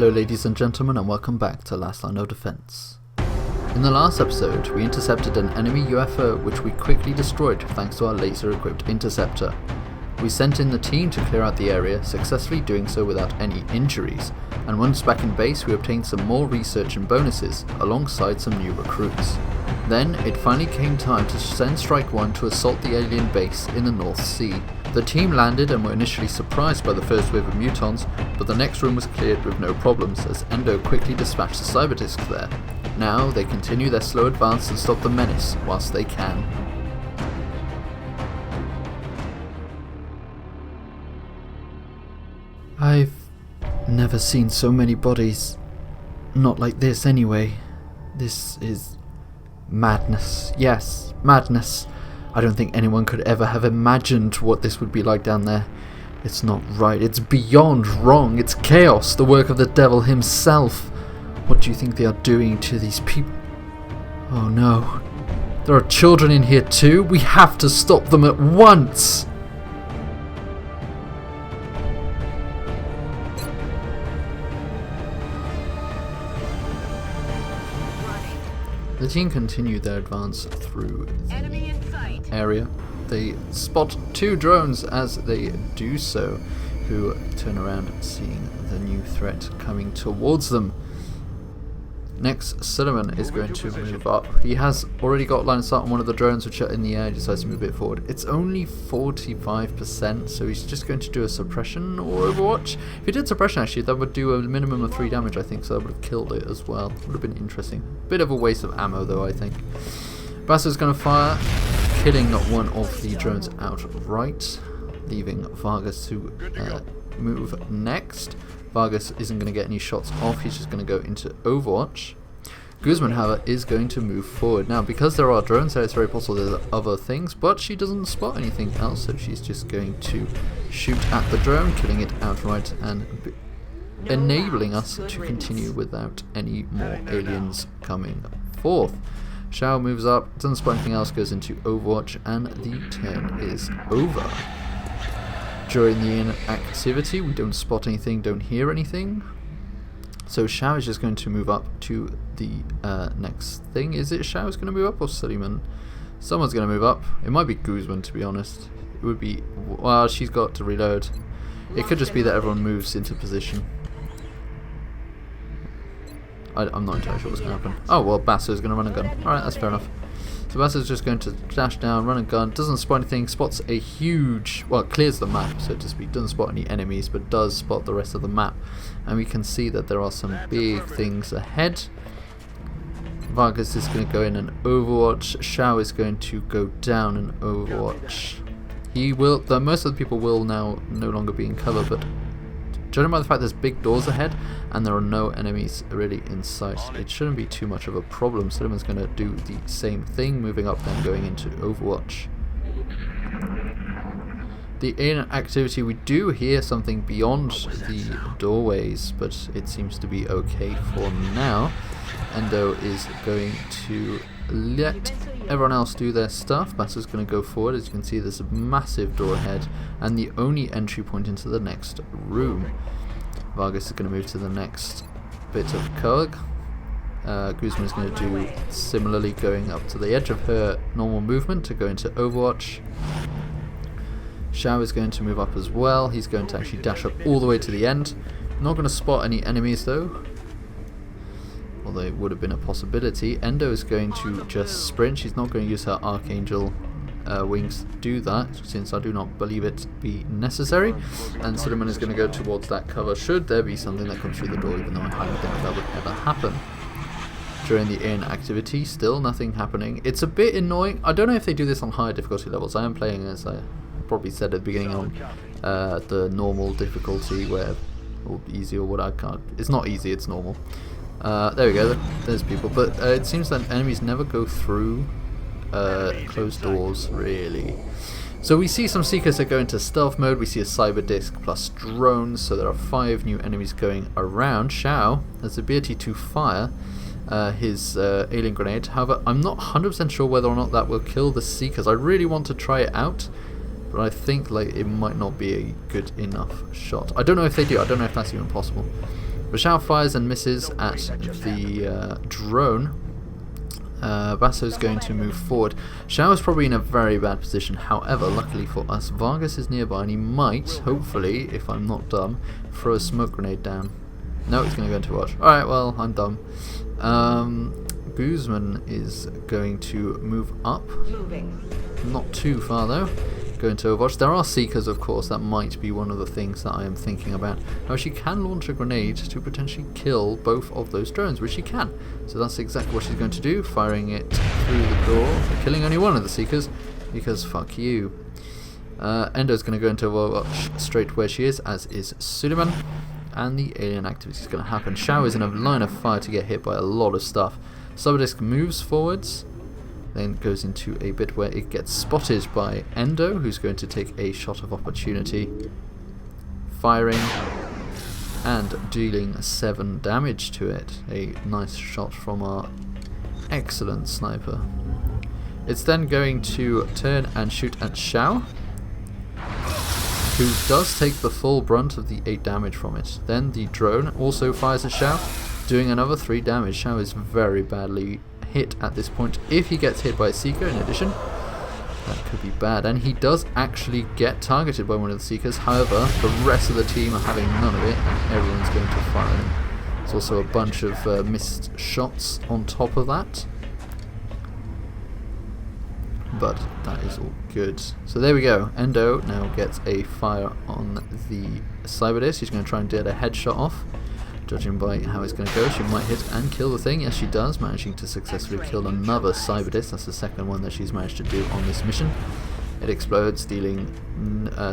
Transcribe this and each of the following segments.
Hello ladies and gentlemen, and welcome back to Last Line of Defense. In the last episode, we intercepted an enemy UFO which we quickly destroyed thanks to our laser equipped interceptor. We sent in the team to clear out the area, successfully doing so without any injuries, and once back in base we obtained some more research and bonuses, alongside some new recruits. Then, it finally came time to send Strike 1 to assault the alien base in the North Sea. The team landed and were initially surprised by the first wave of mutons, but the next room was cleared with no problems as Endo quickly dispatched the cyberdisk there. Now they continue their slow advance and stop the menace whilst they can. I've never seen so many bodies. Not like this anyway. This is madness. Yes, madness. I don't think anyone could ever have imagined what this would be like down there. It's not right. It's beyond wrong. It's chaos, the work of the devil himself. What do you think they are doing to these people? Oh no. There are children in here too. We have to stop them at once. The team continue their advance through the area. They spot two drones as they do so, who turn around seeing the new threat coming towards them. Next, Suleiman is going to move up. He has already got line of sight on one of the drones which are in the air. He decides to move a bit forward. It's only 45%, so he's just going to do a suppression or overwatch. If he did suppression, actually, that would do a minimum of 3 damage, I think, so that would have killed it as well. Would have been interesting. Bit of a waste of ammo, though, I think. Basso's going to fire, killing one of the drones outright, leaving Vargas to move next. Vargas isn't going to get any shots off, he's just going to go into Overwatch. Guzman, however, is going to move forward. Now, because there are drones there, it's very possible there's other things, but she doesn't spot anything else, so she's just going to shoot at the drone, killing it outright and enabling us to continue without any more aliens coming forth. Shao moves up, doesn't spot anything else, goes into Overwatch, and the turn is over. During the inactivity, we don't spot anything, don't hear anything. So Shao is just going to move up to the next thing. Is it Shao is going to move up or Suleiman? Someone's going to move up. It might be Guzman, to be honest. It would be... well, she's got to reload. It could just be that everyone moves into position. I'm not entirely sure what's going to happen. Oh, well, Basso's going to run a gun. Alright, that's fair enough. So Basso's just going to dash down, run a gun, doesn't spot anything, spots a huge, well, clears the map, so to speak, doesn't spot any enemies, but does spot the rest of the map. And we can see that there are some big things ahead. Vargas is going to go in and Overwatch. Shao is going to go down and Overwatch. He will, most of the people will now no longer be in cover, but judging by the fact there's big doors ahead and there are no enemies really in sight, it shouldn't be too much of a problem. Suleiman's going to do the same thing, moving up then going into Overwatch. The alien activity, we do hear something beyond the doorways, but it seems to be okay for now. Endo is going to let everyone else do their stuff. Basso's going to go forward. As you can see, there's a massive door ahead and the only entry point into the next room. Vargas is going to move to the next bit of cog. Guzman is going to do similarly, going up to the edge of her normal movement to go into Overwatch. Shao is going to move up as well. He's going to actually dash up all the way to the end. Not going to spot any enemies though, although it would have been a possibility. Endo is going to just sprint. She's not going to use her Archangel wings to do that, since I do not believe it to be necessary. And Suleiman is going to go towards that cover should there be something that comes through the door, even though I highly doubt that would ever happen. During the inactivity, still nothing happening. It's a bit annoying. I don't know if they do this on higher difficulty levels. I am playing, as I probably said at the beginning, on the normal difficulty, where, or easy, or what I can't. It's not easy, it's normal. There we go, there's people, but it seems that enemies never go through closed doors, really. So we see some Seekers that go into stealth mode, we see a cyber disc plus drones, so there are 5 new enemies going around. Shao has the ability to fire his alien grenade, however I'm not 100% sure whether or not that will kill the Seekers. I really want to try it out, but I think like it might not be a good enough shot. I don't know if they do, I don't know if that's even possible. But Shao fires and misses at the drone. Basso's going to move forward. Shao is probably in a very bad position. However, luckily for us, Vargas is nearby and he might, hopefully, if I'm not dumb, throw a smoke grenade down. No, he's going to go into watch. Alright, well, I'm dumb. Guzman is going to move up. Not too far though. Go into Overwatch. There are Seekers, of course. That might be one of the things that I am thinking about. Now, she can launch a grenade to potentially kill both of those drones, which she can. So that's exactly what she's going to do, firing it through the door, killing only one of the Seekers, because fuck you. Endo's going to go into Overwatch straight where she is, as is Suleiman, and the alien activity is going to happen. Shao is in a line of fire to get hit by a lot of stuff. Subdisk moves forwards, then goes into a bit where it gets spotted by Endo, who's going to take a shot of opportunity, firing and dealing 7 damage to it. A nice shot from our excellent sniper. It's then going to turn and shoot at Shao, who does take the full brunt of the 8 damage from it. Then the drone also fires at Shao, doing another 3 damage. Shao is very badly hit at this point. If he gets hit by a Seeker in addition, that could be bad, and he does actually get targeted by one of the Seekers. However, the rest of the team are having none of it and everyone's going to fire him. There's also a bunch of missed shots on top of that, but that is all good. So there we go. Endo now gets a fire on the Cyberdisc. He's going to try and get a headshot off. Judging by how it's going to go, she might hit and kill the thing. Yes, she does, managing to successfully kill another Cyberdisc. That's the second one that she's managed to do on this mission. It explodes, dealing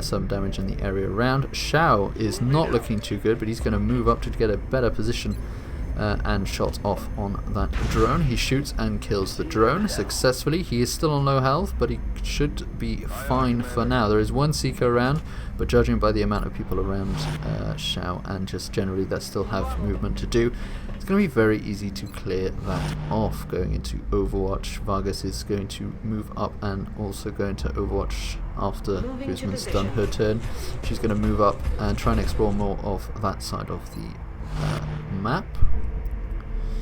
some damage in the area around. Shao is not looking too good, but he's going to move up to get a better position and shot off on that drone. He shoots and kills the drone successfully. He is still on low health, but he should be fine for now. There is one Seeker around, but judging by the amount of people around Shao and just generally that still have movement to do, it's going to be very easy to clear that off. Going into Overwatch, Vargas is going to move up and also go into Overwatch after Guzman's done her turn. She's going to move up and try and explore more of that side of the map.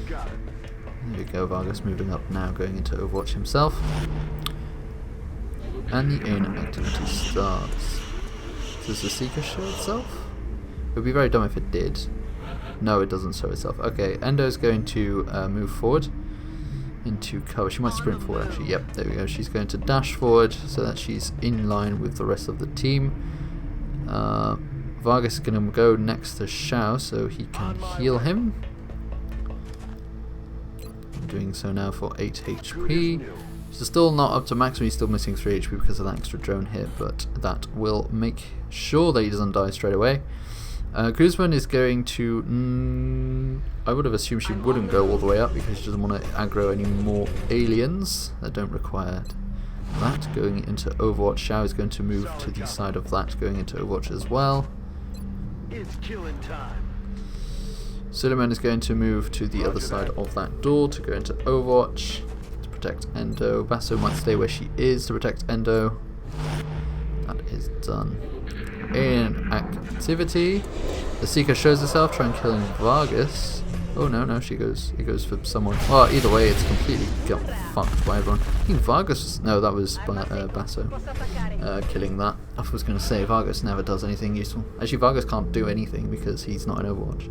There we go, Vargas moving up now, going into Overwatch himself. And the alien activity starts. Does the Seeker show itself? It would be very dumb if it did. No, it doesn't show itself. Okay, Endo's going to move forward into cover. She might sprint forward actually. Yep, there we go. She's going to dash forward so that she's in line with the rest of the team. Vargas is going to go next to Shao so he can heal him. Doing so now for 8 HP. He's still not up to maximum, he's still missing 3 HP because of that extra drone hit, but that will make sure that he doesn't die straight away. Guzman is going to... I would have assumed she wouldn't go all the way up because she doesn't want to aggro any more aliens that don't require that. Going into Overwatch, Shao is going to move to the side of that, going into Overwatch as well. It's killing time. Suleiman is going to move to the other side of that door to go into Overwatch to protect Endo. Basso might stay where she is to protect Endo. That is done. In activity, the Seeker shows herself, trying killing Vargas. Oh no, he goes for someone. Oh, either way, it's completely got fucked by everyone. I think Vargas was, no, that was Basso killing that. I was going to say Vargas never does anything useful. Actually, Vargas can't do anything because he's not in Overwatch.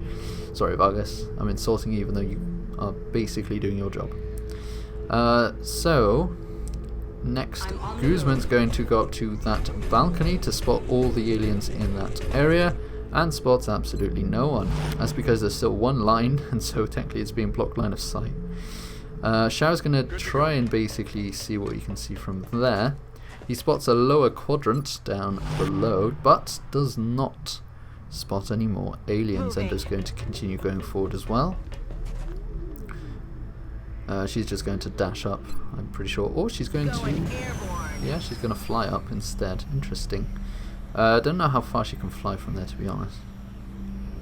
Sorry, Vargas. I'm insulting you even though you are basically doing your job. So, next, Guzman's going to go up to that balcony to spot all the aliens in that area, and spots absolutely no one. That's because there's still one line, and so technically it's being blocked line of sight. Shao's going to try and basically see what you can see from there. He spots a lower quadrant down below, but does not spot any more aliens. Endo's going to continue going forward as well. She's just going to dash up, I'm pretty sure. Or she's going to... Yeah, she's going to fly up instead. Interesting. I don't know how far she can fly from there, to be honest.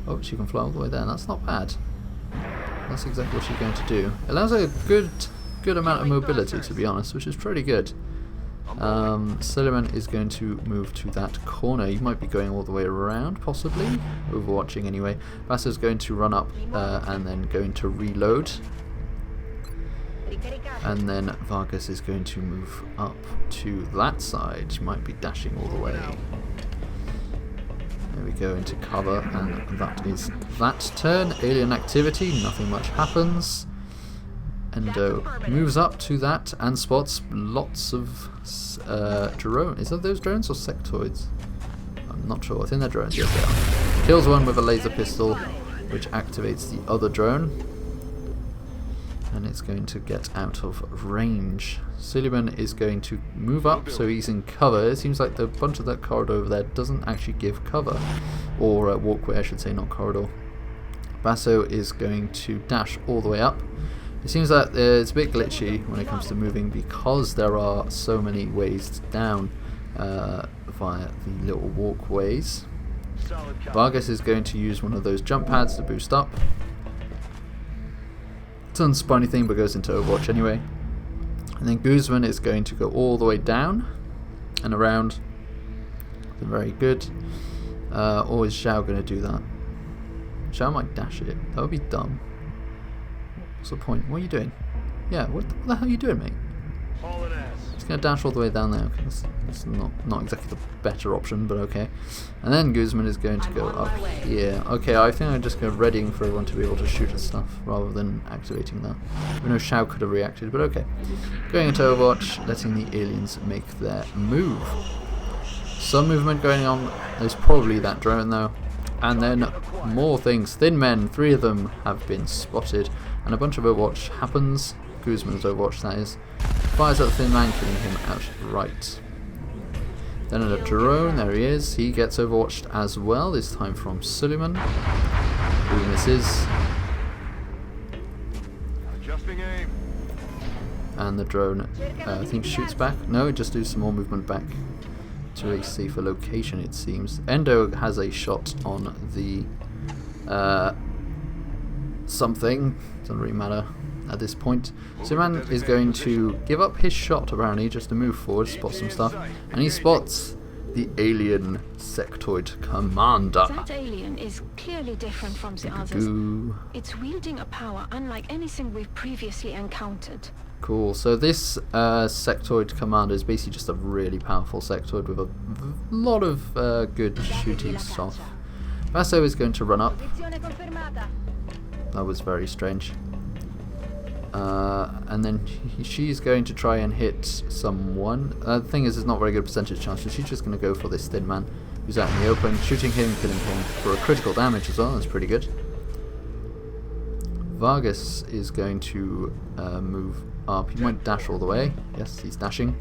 Oh, she can fly all the way there. That's not bad. That's exactly what she's going to do. It allows her a good amount of mobility, to be honest, which is pretty good. Suleiman is going to move to that corner. He might be going all the way around, possibly. Overwatching anyway. Basso's going to run up and then going to reload. And then Vargas is going to move up to that side. He might be dashing all the way. There we go, into cover, and that is that turn. Alien activity, nothing much happens. Endo moves up to that and spots lots of drones. Is that those drones or sectoids? I'm not sure. I think they're drones. Yes, they are. Kills one with a laser pistol, which activates the other drone. And it's going to get out of range. Suleiman is going to move up, so he's in cover. It seems like the bunch of that corridor over there doesn't actually give cover. Or walkway, I should say, not corridor. Basso is going to dash all the way up. It seems that it's a bit glitchy when it comes to moving because there are so many ways down via the little walkways. Vargas is going to use one of those jump pads to boost up. Doesn't spawn anything but goes into Overwatch anyway. And then Guzman is going to go all the way down and around. Very good. Or is Xiao going to do that? Xiao might dash it. That would be dumb. What's the point? What are you doing? Yeah, what the hell are you doing, mate? He's going to dash all the way down there. Okay, that's not exactly the better option, but okay. And then Guzman is going to go up here. Okay, I think I'm just going to readying for everyone to be able to shoot at stuff rather than activating that. I know Xiao could have reacted, but okay. Going into Overwatch, letting the aliens make their move. Some movement going on. There's probably that drone though. And then more things. Thin men, 3 of them have been spotted. And a bunch of Overwatch happens. Guzman's Overwatch, that is. Fires at the thin man, killing him outright. Then a drone, there he is. He gets Overwatched as well, this time from Suleiman. Who this is. Adjusting aim. And the drone, I think, shoots back. No, it just does some more movement back to a safer location, it seems. Endo has a shot on the something, doesn't really matter at this point. Suleiman is going to give up his shot apparently just to move forward, spot some stuff, and he spots the alien sectoid commander. That alien is clearly different from the others. It's wielding a power unlike anything we've previously encountered. Cool, so this sectoid commander is basically just a really powerful sectoid with a lot of good shooting stuff. Basso is going to run up. That was very strange. And then she's going to try and hit someone. The thing is, there's not very good percentage chance, so she's just going to go for this thin man who's out in the open, shooting him, killing him for a critical damage as well. That's pretty good. Vargas is going to move up. He might dash all the way. Yes, he's dashing.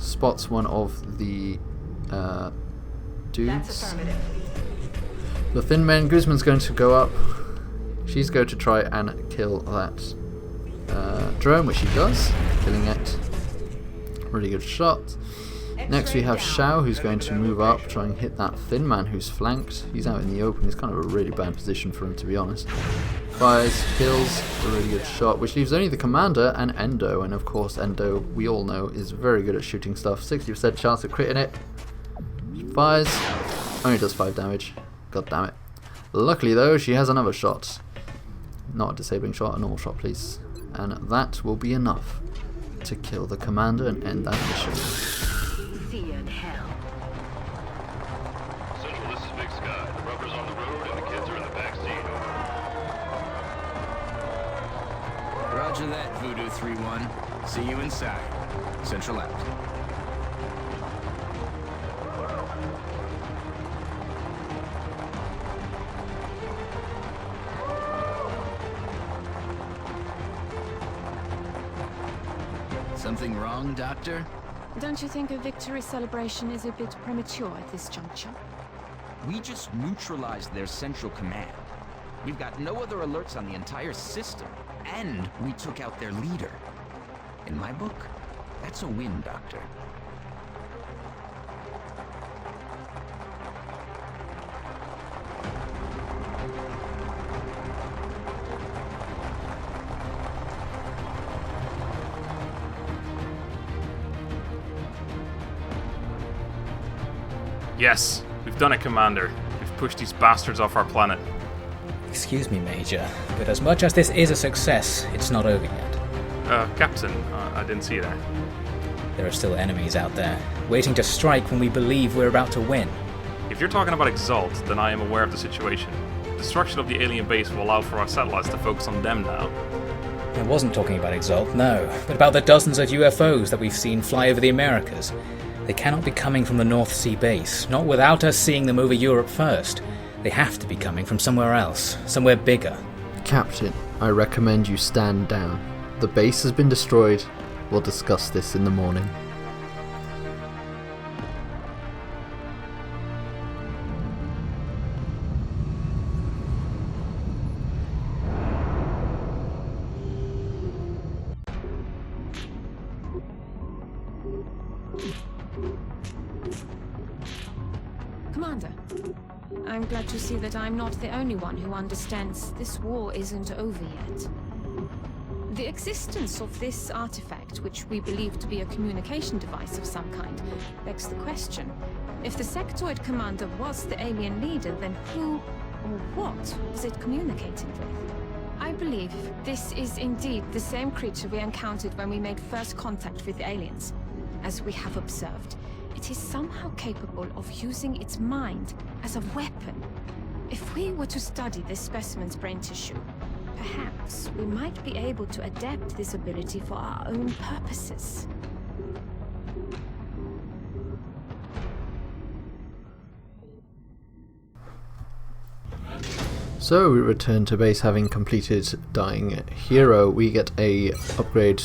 Spots one of the dudes. The thin man, Guzman's going to go up. She's going to try and kill that drone, which she does, killing it. Really good shot. Next we have Xiao, who's going to move up, try and hit that thin man who's flanked. He's out in the open. It's kind of a really bad position for him, to be honest. Fires, kills, a really good shot, which leaves only the commander and Endo. And of course, Endo, we all know, is very good at shooting stuff. 60% chance of critting it. Fires, only does 5 damage. God damn it. Luckily though, she has another shot. Not a disabling shot, a normal shot please. And that will be enough to kill the commander and end that mission. See you in hell. Central, this is Big Sky. The rubber's on the road and the kids are in the back seat. Roger that, Voodoo 3-1. See you inside. Central out. Something wrong, Doctor? Don't you think a victory celebration is a bit premature at this juncture? We just neutralized their central command. We've got no other alerts on the entire system, and we took out their leader. In my book, that's a win, Doctor. Yes, we've done it, Commander. We've pushed these bastards off our planet. Excuse me, Major, but as much as this is a success, it's not over yet. Captain, I didn't see you there. There are still enemies out there, waiting to strike when we believe we're about to win. If you're talking about Exalt, then I am aware of the situation. Destruction of the alien base will allow for our satellites to focus on them now. I wasn't talking about Exalt, no, but about the dozens of UFOs that we've seen fly over the Americas. They cannot be coming from the North Sea base, not without us seeing them over Europe first. They have to be coming from somewhere else, somewhere bigger. Captain, I recommend you stand down. The base has been destroyed. We'll discuss this in the morning. Commander, I'm glad to see that I'm not the only one who understands this war isn't over yet. The existence of this artifact, which we believe to be a communication device of some kind, begs the question. If the sectoid commander was the alien leader, then who or what was it communicating with? I believe this is indeed the same creature we encountered when we made first contact with the aliens. As we have observed, it is somehow capable of using its mind as a weapon. If we were to study this specimen's brain tissue, perhaps we might be able to adapt this ability for our own purposes. So we return to base having completed Dying Hero. We get a upgrade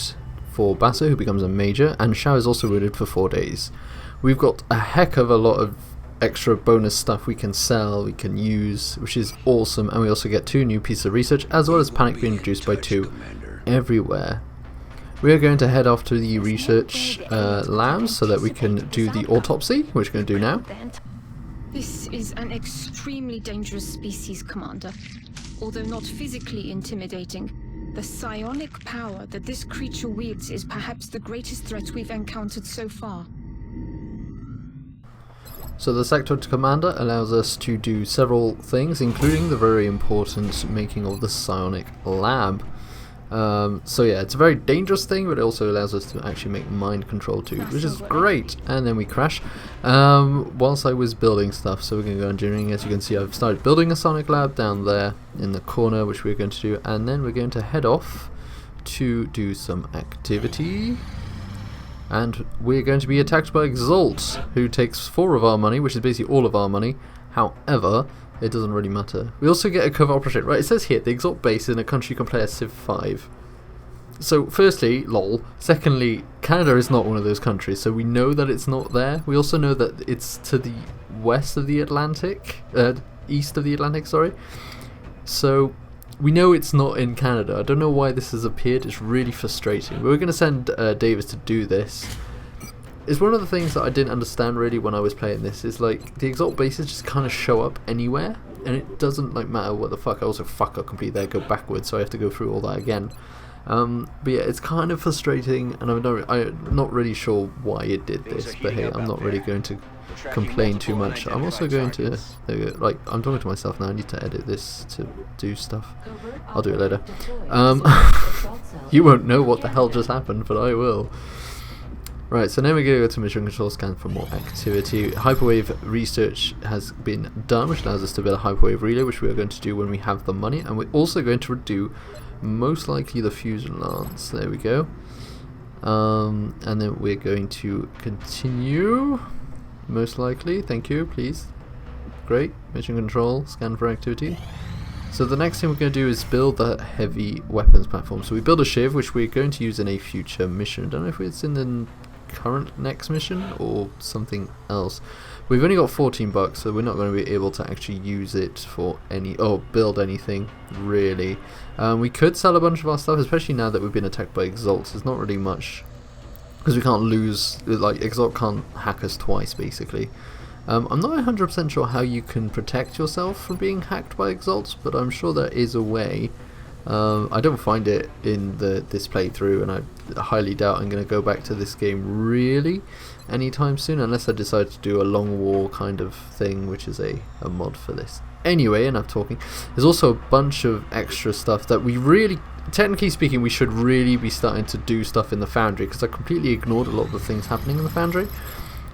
for Basso, who becomes a major, and Shao is also wounded for 4 days. We've got a heck of a lot of extra bonus stuff we can sell, we can use, which is awesome, and we also get 2 new pieces of research, as well as panic being reduced by 2 everywhere. We are going to head off to the research labs so that we can do the autopsy, which we're going to do now. This is an extremely dangerous species, Commander. Although not physically intimidating, the psionic power that this creature wields is perhaps the greatest threat we've encountered so far. So the Sectoid Commander allows us to do several things, including the very important making of the psionic lab. So yeah, it's a very dangerous thing, but it also allows us to actually make mind control too, which is great. And then we crash whilst I was building stuff. So we're going to go engineering. As you can see, I've started building a psionic lab down there in the corner, which we're going to do, and then we're going to head off to do some activity. And we're going to be attacked by Exalt, who takes 4 of our money, which is basically all of our money. However, it doesn't really matter. We also get a cover operation. Right, it says here, the Exalt base is in a country you can play as Civ 5. So, firstly, lol. Secondly, Canada is not one of those countries, so we know that it's not there. We also know that it's to the west of the Atlantic. East of the Atlantic, sorry. So, we know it's not in Canada. I don't know why this has appeared. It's really frustrating. We were going to send Davis to do this. It's one of the things that I didn't understand really when I was playing this. Is like the Exalt bases just kind of show up anywhere, and it doesn't like matter what the fuck. I also fuck up completely there, go backwards, so I have to go through all that again. But yeah, it's kind of frustrating, and I'm not really sure why it did this. But hey, I'm not really going to complain too much. I'm also going to I'm talking to myself now. I need to edit this to do stuff. I'll do it later. You won't know what the hell just happened, but I will. Right, so now we're going to go to mission control scan for more activity. Hyperwave research has been done, which allows us to build a hyperwave relay, which we are going to do when we have the money, and we're also going to do most likely the fusion lance. There we go. And then we're going to continue. Most likely, thank you, please. Great, mission control, scan for activity. So the next thing we're going to do is build the heavy weapons platform. So we build a Shiv, which we're going to use in a future mission. I don't know if it's in the current next mission or something else. We've only got 14 bucks, so we're not going to be able to actually use it for build anything really. We could sell a bunch of our stuff, especially now that we've been attacked by Exalts. There's not really much, because we can't lose, like Exalt can't hack us twice basically. I'm not 100% sure how you can protect yourself from being hacked by Exalts, but I'm sure there is a way. I don't find it in this playthrough, and I highly doubt I'm going to go back to this game really anytime soon, unless I decide to do a long war kind of thing, which is a mod for this. Anyway, enough talking. There's also a bunch of extra stuff that we really, technically speaking, we should really be starting to do stuff in the Foundry, because I completely ignored a lot of the things happening in the Foundry,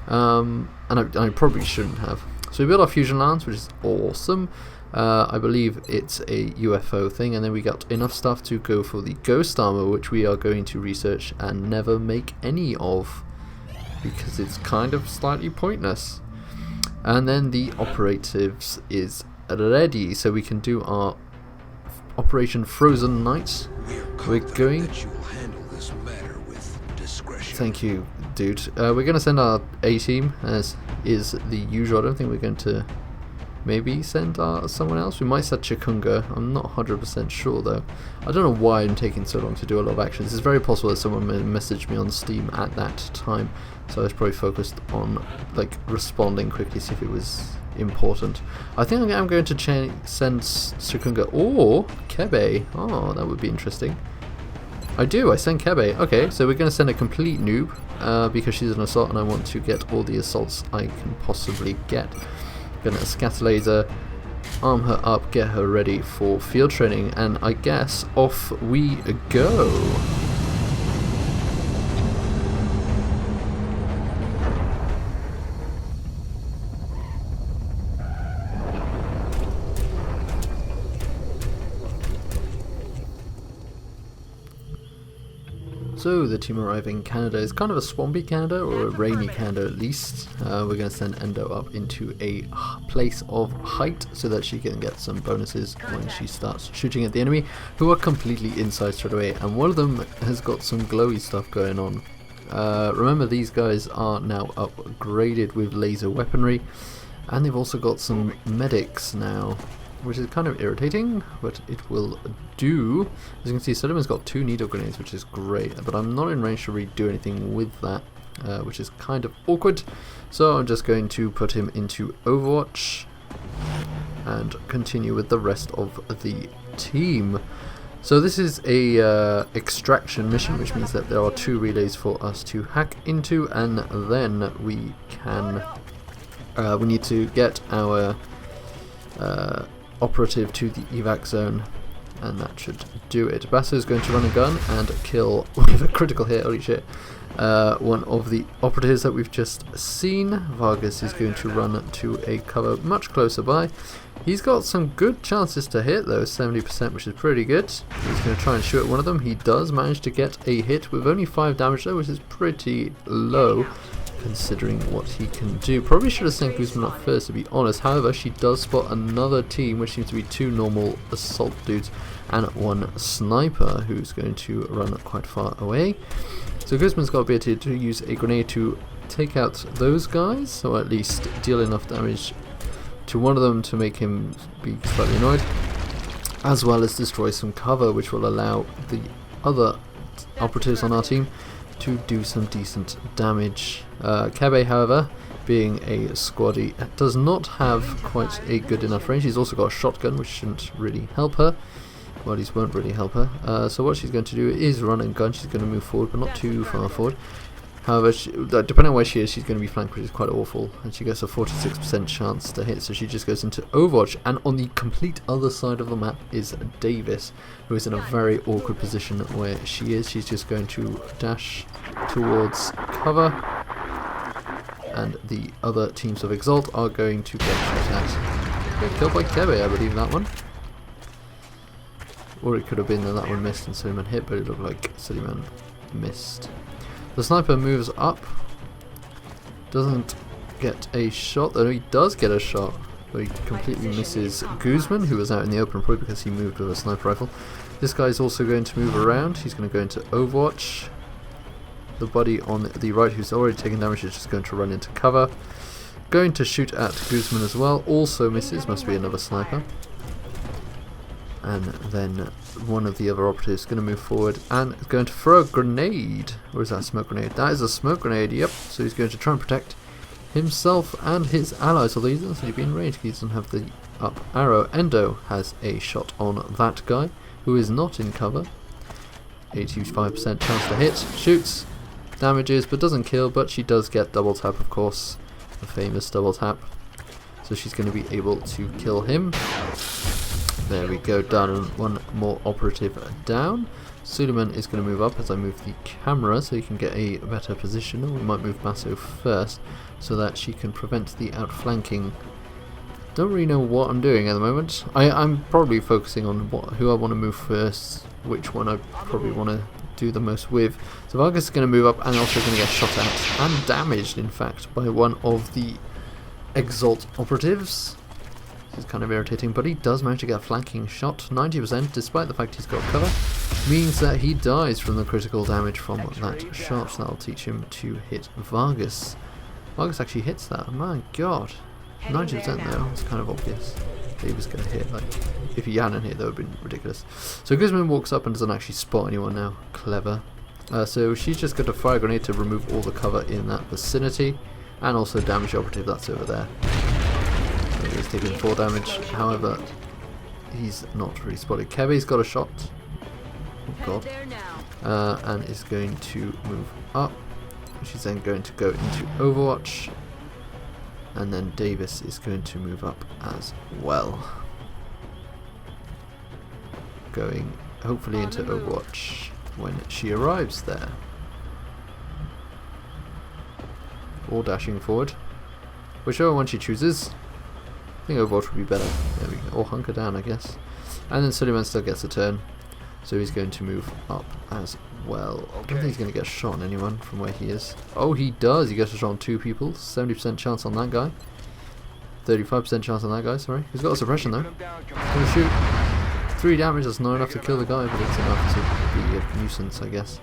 and I probably shouldn't have. So we built our fusion lands, which is awesome. I believe it's a UFO thing, and then we got enough stuff to go for the ghost armor, which we are going to research and never make any of, because it's kind of slightly pointless. And then the operatives is ready, so we can do our Operation Frozen Night. We're going... Thank you, dude. We're going to send our A-team, as is the usual. I don't think we're going to maybe send someone else. We might set Chikunga. I'm not 100% sure though. I don't know why I'm taking so long to do a lot of actions. It's very possible that someone may message me on Steam at that time, so I was probably focused on like responding quickly, see if it was important. I think I'm going to send Chikunga or Kebe. Oh, that would be interesting. I send Kebe. Okay, so we're going to send a complete noob because she's an assault and I want to get all the assaults I can possibly get. Gonna scatter laser, arm her up, get her ready for field training, and I guess off we go. So the team arriving in Canada is kind of a swampy Canada, or a rainy Canada at least. We're going to send Endo up into a place of height so that she can get some bonuses when she starts shooting at the enemy, who are completely inside straight away, and one of them has got some glowy stuff going on. Remember, these guys are now upgraded with laser weaponry, and they've also got some medics now, which is kind of irritating, but it will do. As you can see, Suleiman's got 2 needle grenades, which is great, but I'm not in range to really do anything with that, which is kind of awkward. So I'm just going to put him into Overwatch and continue with the rest of the team. So this is a extraction mission, which means that there are 2 relays for us to hack into, and then we can we need to get our operative to the evac zone, and that should do it. Basso is going to run a gun and kill with a critical hit, holy shit, one of the operatives that we've just seen. Vargas is going to run to a cover much closer by. He's got some good chances to hit though, 70%, which is pretty good. He's going to try and shoot at one of them. He does manage to get a hit with only 5 damage though, which is pretty low considering what he can do. Probably should have sent Guzman up first, to be honest. However, she does spot another team, which seems to be 2 normal assault dudes and 1 sniper who's going to run quite far away. So Guzman's got the ability to use a grenade to take out those guys, or at least deal enough damage to one of them to make him be slightly annoyed, as well as destroy some cover, which will allow the other operatives on our team to do some decent damage. Kebe, however, being a squaddy, does not have quite a good enough range. He's also got a shotgun, which shouldn't really help her. Well, these won't really help her. So what she's going to do is run and gun. She's going to move forward, but not too far forward. However, depending on where she is, she's going to be flanked, which is quite awful, and she gets a 46% chance to hit, so she just goes into Overwatch. And on the complete other side of the map is Davis, who is in a very awkward position where she is. She's just going to dash towards cover, and the other teams of Exalt are going to get shot at. Get killed by Kebe, I believe, that one. Or it could have been that one missed and Suleiman hit, but it looked like Suleiman missed. The sniper moves up, doesn't get a shot, though he does get a shot, but he completely misses Guzman, who was out in the open, probably because he moved with a sniper rifle. This guy is also going to move around. He's going to go into Overwatch. The buddy on the right, who's already taken damage, is just going to run into cover. Going to shoot at Guzman as well, also misses, must be another sniper. And then one of the other operatives is going to move forward and is going to throw a grenade. Or is that a smoke grenade? That is a smoke grenade, yep. So he's going to try and protect himself and his allies, although he doesn't seem to be in range. He doesn't have the up arrow. Endo has a shot on that guy, who is not in cover. 85% chance to hit, shoots, damages but doesn't kill, but she does get double tap, of course, the famous double tap. So she's going to be able to kill him. There we go, done. One more operative down. Suleiman is going to move up as I move the camera so you can get a better position. We might move Basso first so that she can prevent the outflanking. Don't really know what I'm doing at the moment. I'm probably focusing on who I want to move first, which one I probably want to do the most with. So Vargas is going to move up and also going to get shot at and damaged, in fact, by one of the Exalt operatives. This is kind of irritating, but he does manage to get a flanking shot. 90%, despite the fact he's got cover, means that he dies from the critical damage from that shot. That'll teach him to hit Vargas. Vargas actually hits that. My god. 90% though, it's kind of obvious. He was going to hit, like, if he hadn't hit that would have been ridiculous. So Guzman walks up and doesn't actually spot anyone now. Clever. So she's just got to fire a grenade to remove all the cover in that vicinity, and also damage the operative that's over there. So he's taking 4 damage, however, he's not really spotted. Kebe's got a shot. Oh god. And is going to move up. She's then going to go into Overwatch. And then Davis is going to move up as well. Going hopefully into Overwatch when she arrives there. Or dashing forward. Whichever one she chooses. I think Overwatch would be better. There we go. Or hunker down, I guess. And then Suleiman still gets a turn. So he's going to move up as well. I don't think he's going to get shot on anyone from where he is. Oh, he does. He gets a shot on 2 people. 70% chance on that guy. 35% chance on that guy, sorry. He's got a suppression though. Gonna shoot. 3 damage, that's not enough to kill the guy, but it's enough to be a nuisance, I guess.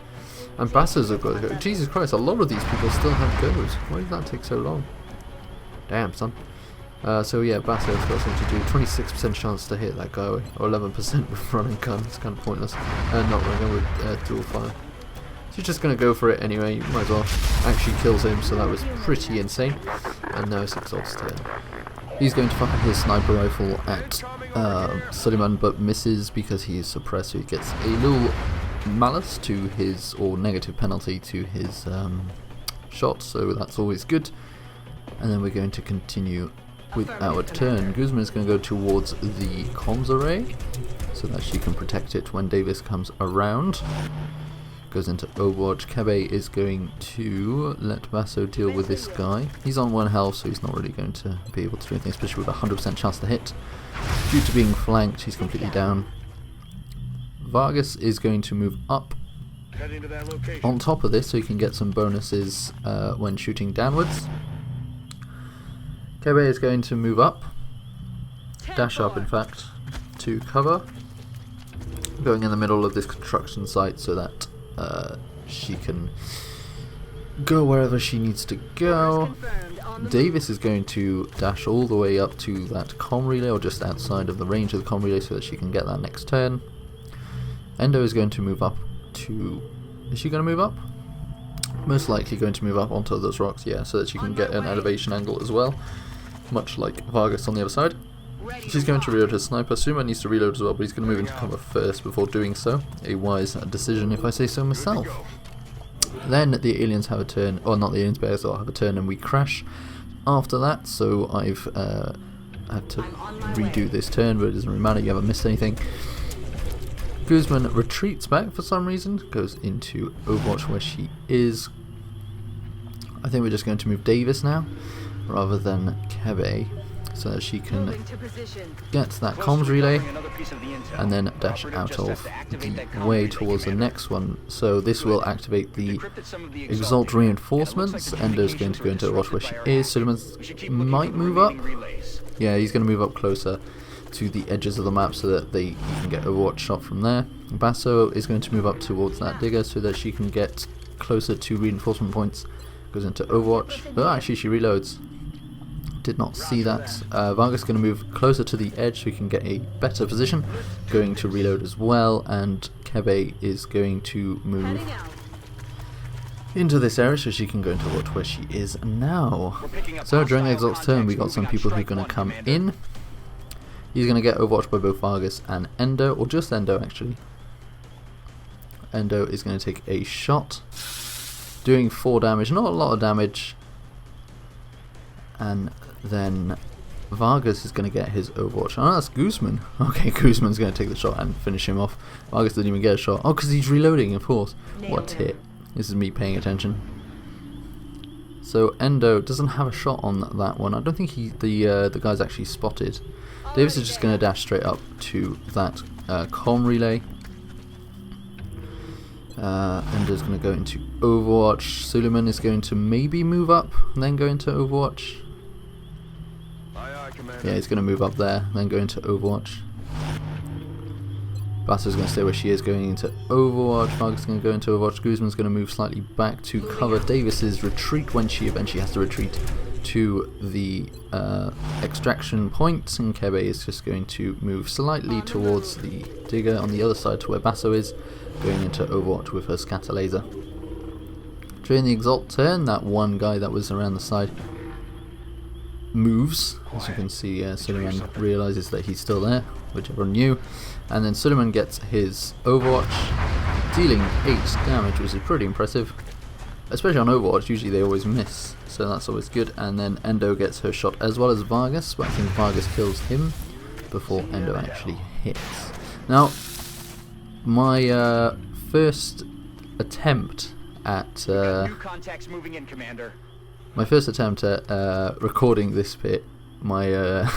And Basso's have got a go. Jesus Christ, a lot of these people still have goes. Why did that take so long? Damn, son. So yeah, Basso's got something to do. 26% chance to hit that guy, or 11% with running gun. It's kind of pointless. Not running gun, with dual fire. So you're just going to go for it anyway. You might as well. Actually kills him, so that was pretty insane. And now it's Exalt's turn. He's going to fire his sniper rifle at Suleiman, but misses because he is suppressed, so he gets a little malus to his, or negative penalty to his shot, so that's always good. And then we're going to continue with our turn. Guzman is going to go towards the comms array so that she can protect it when Davis comes around. Goes into Overwatch. Kebe is going to let Basso deal with this guy. He's on 1 health, so he's not really going to be able to do anything, especially with a 100% chance to hit. Due to being flanked, he's completely down. Vargas is going to move up on top of this so he can get some bonuses when shooting downwards. Kebe is going to move up, dash up in fact, to cover, going in the middle of this construction site so that she can go wherever she needs to go. Davis is going to dash all the way up to that comm relay, or just outside of the range of the comm relay, so that she can get that next turn. Endo is going to move up to... Is she going to move up? Most likely going to move up onto those rocks, yeah, so that she can get an elevation angle as well, much like Vargas on the other side. She's going to reload her sniper. Suma needs to reload as well, but he's going to move into cover first before doing so. A wise decision, if I say so myself. Then the aliens have a turn, or not the aliens, but Exalt have a turn, and we crash after that. So I've had to redo this turn, but it doesn't really matter, you haven't missed anything. Guzman retreats back for some reason, goes into Overwatch where she is. I think we're just going to move Davis now, rather than Kebe, so that she can get that comms relay and then dash out of the way towards the next one. So this will activate the Exalt reinforcements. Endo's going to go into Overwatch where she is. Suleiman might move up. Yeah, he's going to move up closer to the edges of the map so that you can get Overwatch shot from there. Basso is going to move up towards that digger so that she can get closer to reinforcement points. Goes into Overwatch. Oh, actually she reloads. Did not see that. Vargas is going to move closer to the edge so we can get a better position. Going to reload as well, and Kebe is going to move into this area so she can go into Overwatch where she is now. So during Exalt's turn we got some people who are going to come in. He's going to get overwatched by both Vargas and Endo, or just Endo actually. Endo is going to take a shot, doing 4 damage, not a lot of damage, and then Vargas is going to get his overwatch. Oh, that's Guzman. Okay, Guzman's going to take the shot and finish him off. Vargas didn't even get a shot. Oh, because he's reloading, of course. What a tit. This is me paying attention. So Endo doesn't have a shot on that one. I don't think the guy's actually spotted. Davis is just going to dash straight up to that comm relay. Endo's going to go into Overwatch. Suleiman is going to maybe move up and then go into Overwatch. Yeah, he's going to move up there, then go into Overwatch. Basso's going to stay where she is, going into Overwatch. Vargas is going to go into Overwatch. Guzman's going to move slightly back to cover Davis's retreat when she eventually has to retreat to the extraction point. And Kebe is just going to move slightly towards the digger on the other side to where Basso is, going into Overwatch with her scatter laser. During the Exalt turn, that one guy that was around the side moves. As you can see, Suleiman realizes that he's still there, which everyone knew. And then Suleiman gets his Overwatch, dealing 8 damage, which is pretty impressive. Especially on Overwatch, usually they always miss, so that's always good. And then Endo gets her shot as well as Vargas, but I think Vargas kills him before Endo actually hits. Now, my first attempt at recording this bit, my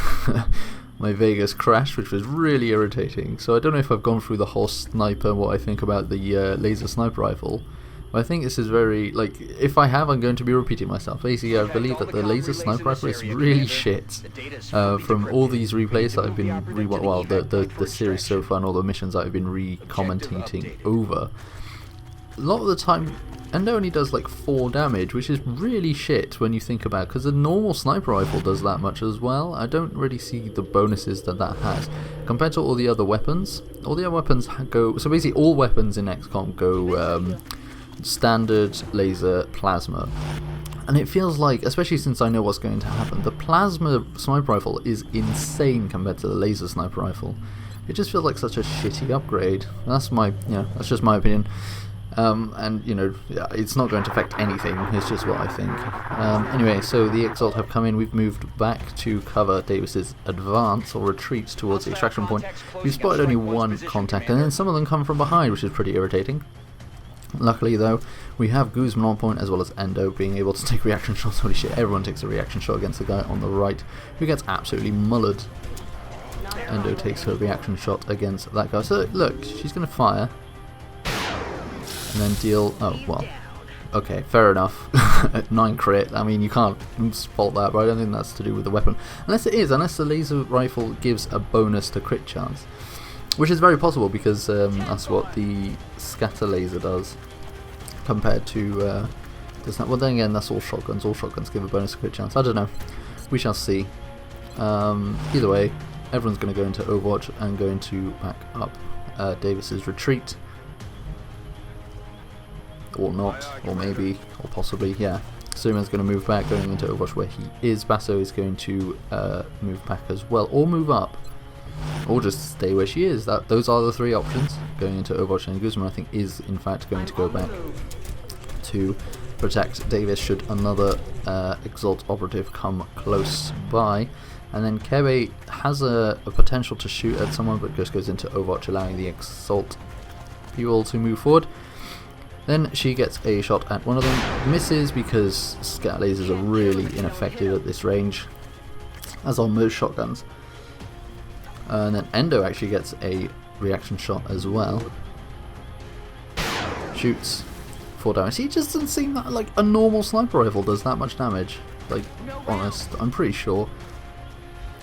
my Vegas crashed, which was really irritating. So I don't know if I've gone through the whole sniper, what I think about the laser sniper rifle. But I think this is very, like, if I have, I'm going to be repeating myself. Basically, I believe that the laser sniper rifle is really shit. From all these replays that I've been the series so far and all the missions that I've been re-commentating over, a lot of the time Endo only does like 4 damage, which is really shit when you think about it, because the normal sniper rifle does that much as well. I don't really see the bonuses that has compared to all the other weapons. All the other weapons go, so basically all weapons in XCOM go standard, laser, plasma, and it feels like, especially since I know what's going to happen, the plasma sniper rifle is insane compared to the laser sniper rifle. It just feels like such a shitty upgrade. That's my, that's just my opinion. And yeah, it's not going to affect anything, it's just what I think. Anyway, so the Exalt have come in. We've moved back to cover Davis's advance or retreat towards the extraction point. We've spotted only 1 contact, and then some of them come from behind, which is pretty irritating. Luckily though, we have Guzman on point as well as Endo being able to take reaction shots. Holy shit, everyone takes a reaction shot against the guy on the right, who gets absolutely mullered. Endo takes her reaction shot against that guy. So look, she's going to fire and then deal, oh well, okay, fair enough. 9 crit, I mean, you can't fault that, but I don't think that's to do with the weapon. Unless it is, unless the laser rifle gives a bonus to crit chance, which is very possible, because that's what the scatter laser does compared to does that. Well, then again, that's all shotguns. All shotguns give a bonus to crit chance. I don't know, we shall see. Either way, everyone's going to go into Overwatch and going to back up Davis's retreat. Or not, or maybe, or possibly, yeah. Suleiman's going to move back, going into Overwatch where he is. Basso is going to move back as well, or move up, or just stay where she is. Those are the 3 options, going into Overwatch. And Guzman, I think, is in fact going to go back to protect Davis should another Exalt operative come close by. And then Kebe has a potential to shoot at someone, but just goes into Overwatch, allowing the Exalt people to move forward. Then she gets a shot at one of them, misses because scatter lasers are really ineffective at this range, as are most shotguns. And then Endo actually gets a reaction shot as well. Shoots 4 damage. He just doesn't seem that, like, a normal sniper rifle does that much damage. Like, honest, I'm pretty sure.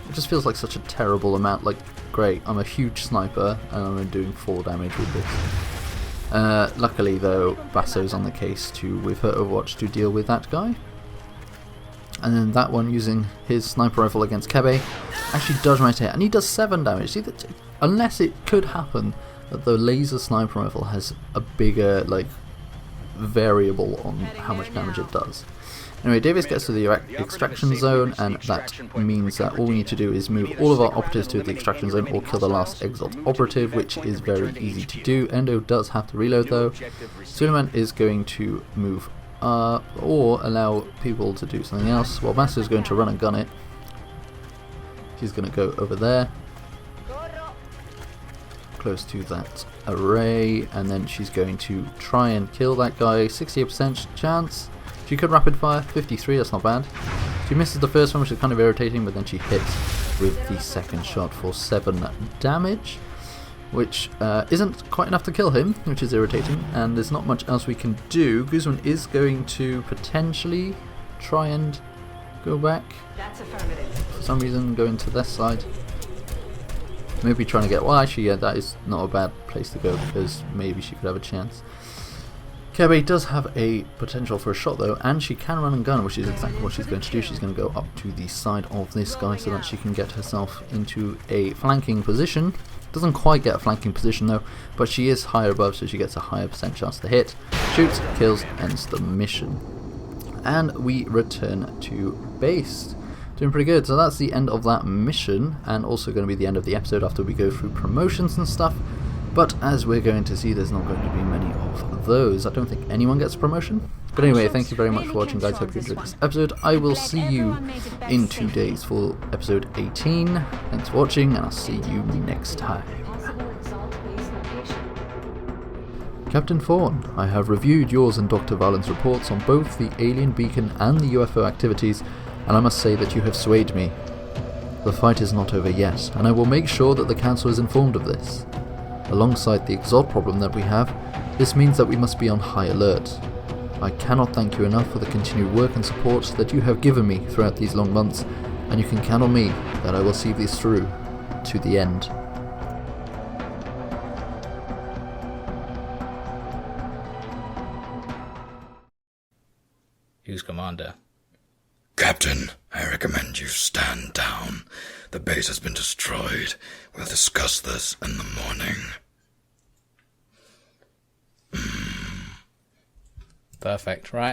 It just feels like such a terrible amount. Like, great, I'm a huge sniper and I'm doing 4 damage with this. Luckily though, Basso's on the case with her Overwatch to deal with that guy. And then that one, using his sniper rifle against Kebe, actually does manage to hit, and he does 7 damage. See, unless it could happen that the laser sniper rifle has a bigger, like, variable on how much damage it does. Anyway, Davis gets to the extraction zone, and that means that all we need to do is move all of our operatives to the extraction zone or kill the last Exalt operative, which is very easy to do. Endo does have to reload though. Suleiman is going to move or allow people to do something else. Well, Master is going to run and gun it. She's going to go over there, close to that array, and then she's going to try and kill that guy. 68% chance. She could rapid fire, 53, that's not bad. She misses the first one, which is kind of irritating, but then she hits with the second shot for 7 damage, which isn't quite enough to kill him, which is irritating, and there's not much else we can do. Guzman is going to potentially try and go back. That's affirmative. For some reason, go into this side. Maybe trying to get... Well, actually, yeah, that is not a bad place to go, because maybe she could have a chance. Kebe does have a potential for a shot though, and she can run and gun, which is exactly what she's going to do. She's going to go up to the side of this guy so that she can get herself into a flanking position. Doesn't quite get a flanking position though, but she is higher above, so she gets a higher percent chance to hit. Shoots, kills, ends the mission. And we return to base. Doing pretty good. So that's the end of that mission, and also going to be the end of the episode after we go through promotions and stuff. But as we're going to see, there's not going to be many of those. I don't think anyone gets a promotion. But anyway, thank you very much for watching, guys. Hope you enjoyed this episode. I will see you in 2 days for episode 18. Thanks for watching, and I'll see you next time. Captain Fawn, I have reviewed yours and Dr. Valen's reports on both the alien beacon and the UFO activities, and I must say that you have swayed me. The fight is not over yet, and I will make sure that the Council is informed of this. Alongside the Exalt problem that we have, this means that we must be on high alert. I cannot thank you enough for the continued work and support that you have given me throughout these long months, and you can count on me that I will see this through to the end. Who's commander? Captain, I recommend you stand down. The base has been destroyed. We'll discuss this in the morning. Perfect, right.